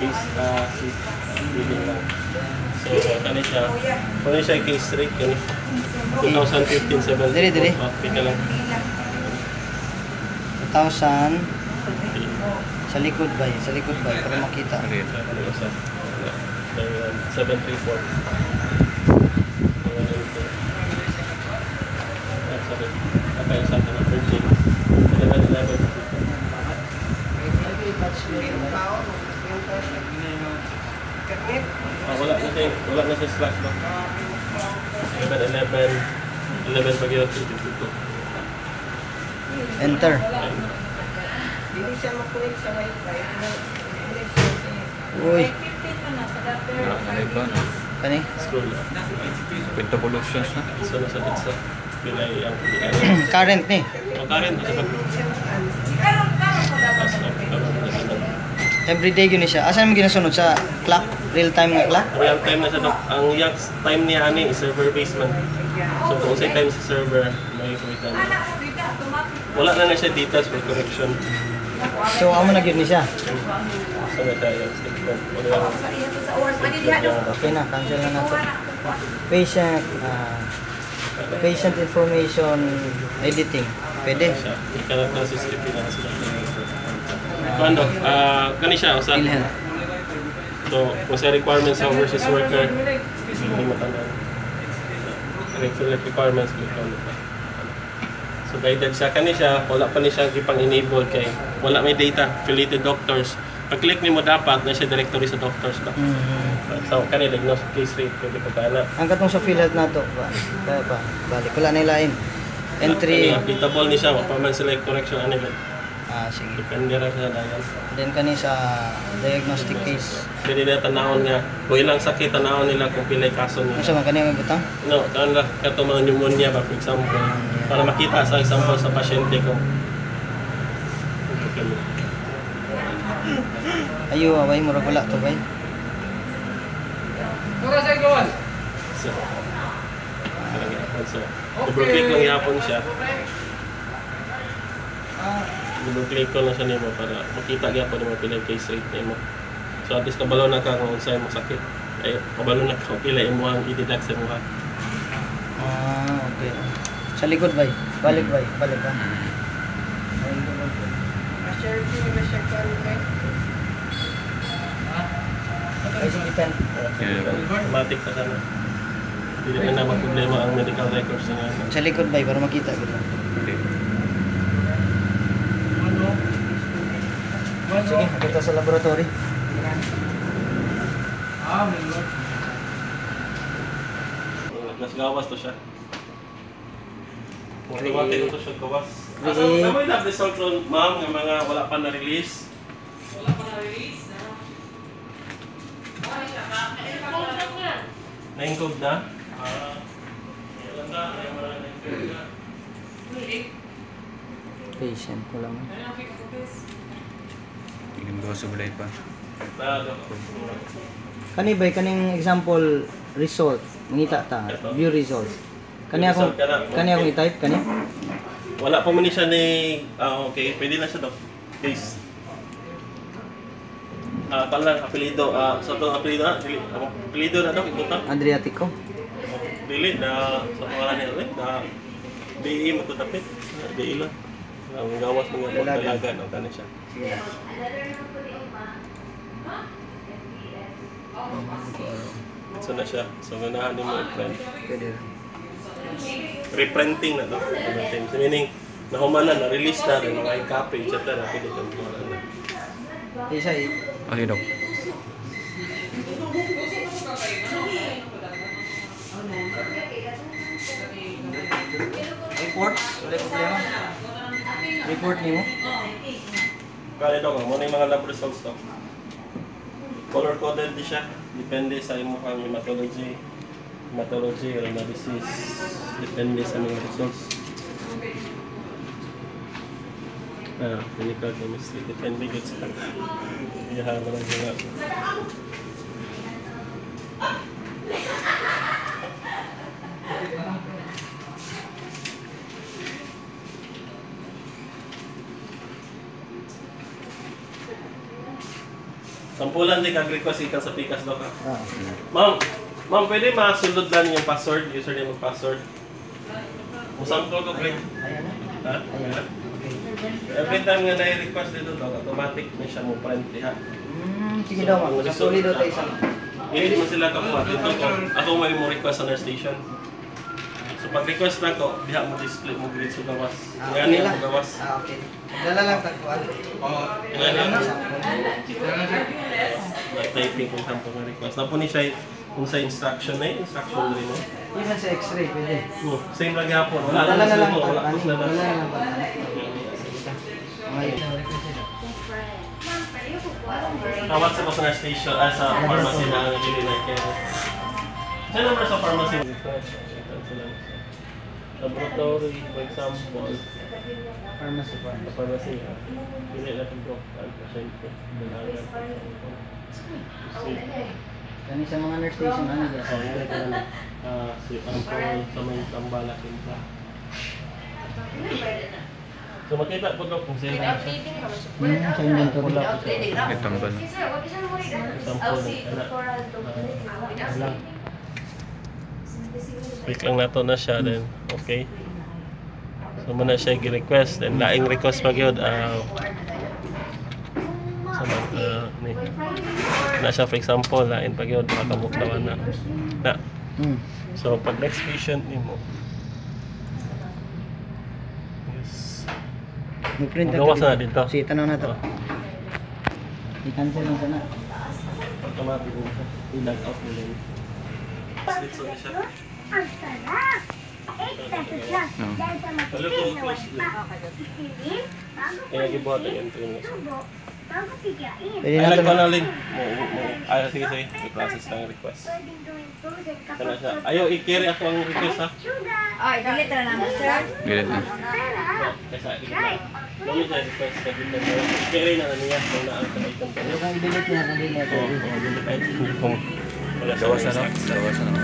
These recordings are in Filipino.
case reading lang. So, kani siya case rate kani 2015-17. Dili. Okay ka lang. 1,000 sa likod ba? Sa likod ba? Para makita. 734. Okay, sa akin na Virgin. 11. Wala na siya slash ba? 11 pag yun, 22. Enter. Hindi siya makulit sa wifi. Uy. Kani? Scroll. Pinto pollutions na. So, nasa dito pilay ang Current ni. current na sa Everyday gini siya. Asan mo ginasunod sa clock? Real time nga clock? real time na siya. Ang yung time niya ani is server based man. So kung sa time sa server, may kumitan. Wala na siya details for correction. So amo na gyud ni siya. So na siya yung statement. Okay na, cancel na nato. Patient information editing. Pwede. Siya. Ikaw sa script na sila. Kuando, kani siya usa. PhilHealth. So kung sa requirements sa overseas worker, hindi mo tanda. Requirements ko. So guided siya kani siya, wala pa ni siya gipang enable kay wala may data affiliated doctors. Pag-click nimo dapat na siya directory sa doctors ba. So kani diagnostic case rate pwede pa kana. Ang katong sa PhilHealth nato kaya pa balik wala na ilain. Entry. Applicable ni siya, pa man sila correction ani ba. Sige. Depende ra sa dayon. Then kani sa diagnostic case. Pwede na tanawon nga kung ilang sakit tanawon nila kung pilay kaso Ano niya. sa mga kani may butang? No, kanila kato mga pneumonia ba for example para makita sa example sa pasyente ko. Ayo away mura wala to bay. So, double-click lang yapon siya. Double-click ko na siya nimo para makita gyapon nimo pilay case rate nimo. So at least kabalo na ka kung unsay mo sakit. Ay kabalo na ka pilay imo ang i-deduct sa mga. Okay. Sa likod bay. Balik bay. Balik ka. Ma-share ko na siya contact. Ay sige pen. Automatic na sana. Hindi na problema ang medical records niya. Sa likod bay para makita gid. Sige, kita sa laboratory. Mas gawas to siya. Automatic to siya gawas. Create. Asa mo yung result ron, ma'am, ng mga wala pa na-release? Wala pa na-release? Na-encode na? Ilan na? Ay, mga na-encode na. Patient ko lang. Tingin ko sa bulay pa. Kani bay kaning example result. Mangita ta. View results. Kani akong i-type kani. Wala pa man ni siya ni... okay, pwede na siya daw. Case. Palang apelido. Sa itong apelido na. Apelido na daw, ikuta. Adriatico. Dili na sa pangalan niya ulit. DE mo ito tapit. DE lang. Ang gawas mga dalagan. Ang tanin siya. So na siya. So ganahan din mo i-print. Pwede. Reprinting na daw. So meaning, nahumanan na, release na rin, mga i-copy, etc. Pwede kang gumawa na. Isa Okay, Dok. report. Wala problema. Report nimo. Kaya daw, muna yung mga lab results to. Color-coded di siya. Depende sa imong hematology, renal disease. Depende sa mga results. Clinical chemistry. Depende good sa iyahan na lang mga. Sampulan din kag-request ikan sa Pikas Doc. Ah. Ma'am, pwede masulod lang yung password, username and password. Musample ko, Greg. Ayan na. Ha? Ayan. Every time nga na-request dito, Doc, automatic na siya mo print diha. Sige daw, ma'am. Sa tuloy daw tayo sa... Hindi mo sila kapuha. Dito ko, ako may mo request sa nurse station. So pag-request na ko, diha mo display mo grade sa gawas. Nga niya mo gawas. Okay. Dala lang tagpuan. Nga niya mo. Typing kung saan po nga request. Tapos ni siya kung sa instruction na instruction rin mo. Even sa x-ray, pwede. Same lang hapon. Dala na lang mo. Wala pag-ani. na Dala lang. na lang pag-ani. Okay. Tawag sa nurse station, sa pharmacy na dili na kaya. Sa number sa pharmacy. Laboratory, for example. Pharmacy pa. Sa pharmacy, dili na pag ang pasyente. Dalagan. Kani sa mga nurse station, ano dyan? Oh, yun ka lang. Si Ampol sa may tambala kinta. So makita po daw kung sila na siya. Sa inventory. Nagtambal. Sample na. Click lang nato na siya then okay. So muna siya gi-request then laing request pa gyud ni na siya for example lain pa gyud makamuktawan na. So pag next patient nimo May print gawas na dito. Sige, tanaw na to. I-cancel lang sana. Automatic mo siya. I-log out mo lang. Dito na siya. Ang sarap! 8 pesos lang. Dahil sa matipid na wasta. Isilin, bago Kaya gibuhat ang entry mo. tubo, bago pigain. Pwede Ay, na to. ko na link. Sige. I-process lang ang request. Pwedeng gawin frozen Kana kapag siya. Ayaw, i-carry ako ang request ha. sugar. Ay, delete na naman, sir. Galit na. Sarap! Kasi dami siya request sa dito. I-carry na niya kung naan sa item ko. Yung kang i-delete niya kung delete. Dito kahit hindi kung wala siya. Gawas na lang. Gawas na lang.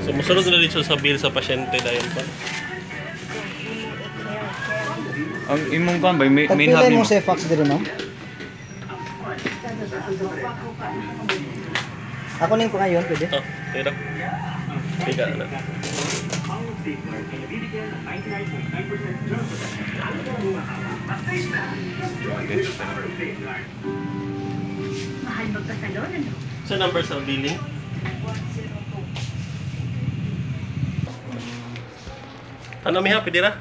So, musunod na dito sa bill sa pasyente dahil pa. Ang imong kan ba main hub Tagpilay nimo? mo sa fax din, no? Ako ning pa ngayon, pwede? Oh, tira. Tiga na. Mahal magpasalon, ano? Sa number sa billing. Ano mi happy dira?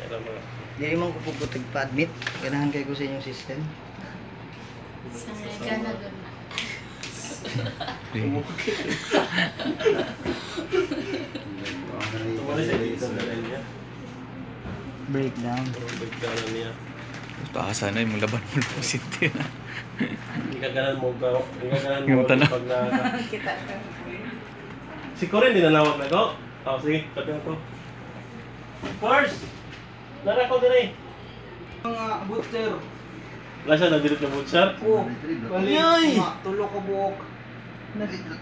Alam mo. Dili man ko puputag pa-admit. Ganahan kay ko sa inyong system. Tumali sa dito sa niya. Breakdown. Breakdown niya. Taasa na yung laban mo po sinti na. Hindi ka ganan mo gaw. Hindi ka ganan mo Yung tanong. pag na. Si Corin din nanawag na ko. Oh, sige, sabi ko. Cors! Nara ko din eh. Mga butcher. Wala siya nag-delete na butcher. Walay! Tulo ka buok.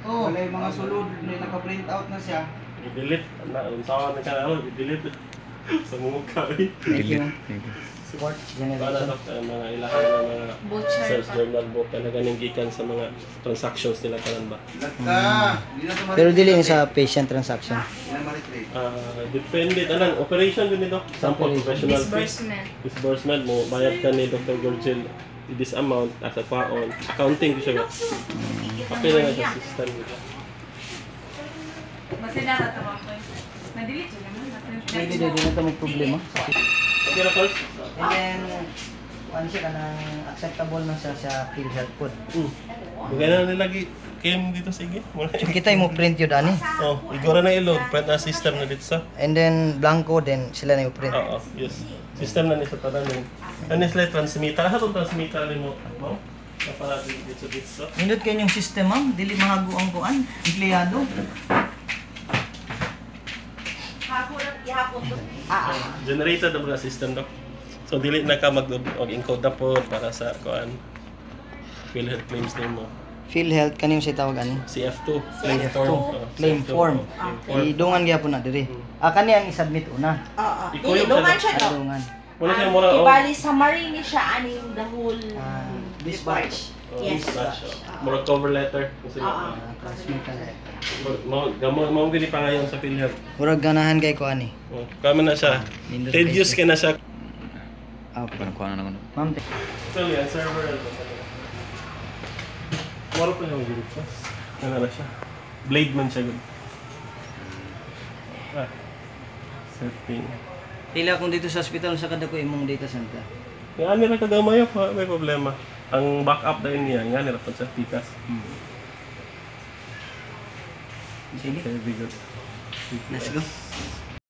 Wala yung mga sulod. May naka-print out na siya. I-delete. Sawa na ka na. I-delete. Sa mukha eh. Thank you. Delete. Support Para generation. sa mga ilahan ng mga Butcher sales pa. journal book na ganing gikan sa mga transactions nila kanan ba. Pero dili yung sa patient transaction. Depende anang operation din nito. Sample professional fees. Disbursement. Disbursement mo bayad ka ni Dr. Gorgil this amount as a paon. Accounting ko siya. Okay na nga sa system nila. Basta nakatawa ko. Na-delete yun naman. Pwede din na ito problema. Okay na calls? And then, ano siya ka ng acceptable na sa PhilHealth code. Maganda na nilagi came dito sige. So kita mo print yun ani. Oh, igora na ilog print na system na dito sa. And then blanco then sila na yung print. Oo, yes. System na ni sa tanan ni. Ano sila transmitter? Hatong transmitter ni mo. Mo? Na para dito sa. Nindot kayo yung system ma'am, dili mahago ang kuan, empleyado. Generated na mga system do. So dili na ka mag-encode na po para sa kuan. PhilHealth claims nimo. PhilHealth kaning si tawag ani. CF2 claim CF2, form. claim form. Claim form. Idungan gyapon na diri. Kani ang i-submit una. Oo. Ikaw yung Luman siya, no? Idungan. Muna siya mura o. Ibali summary ni siya aning the whole Dispatch. Yes. Mura cover letter. Kasi Classmate ka na. mo gini pa ngayon sa PhilHealth. Murag ganahan kay ko ani. Kama na siya. Windows Tedious ka na siya. Okay. Parang kuha na ako. Ma'am, Actually, ang server. Mura pa yung gini pa. Ano na siya? Blade man siya. Setting. pila kung dito sa hospital sa kada ko imong data center. Nga nila kagamay pa, may problema. Ang backup dahil niya, nga nila pa sa Tikas. Sige. Very good. Let's go.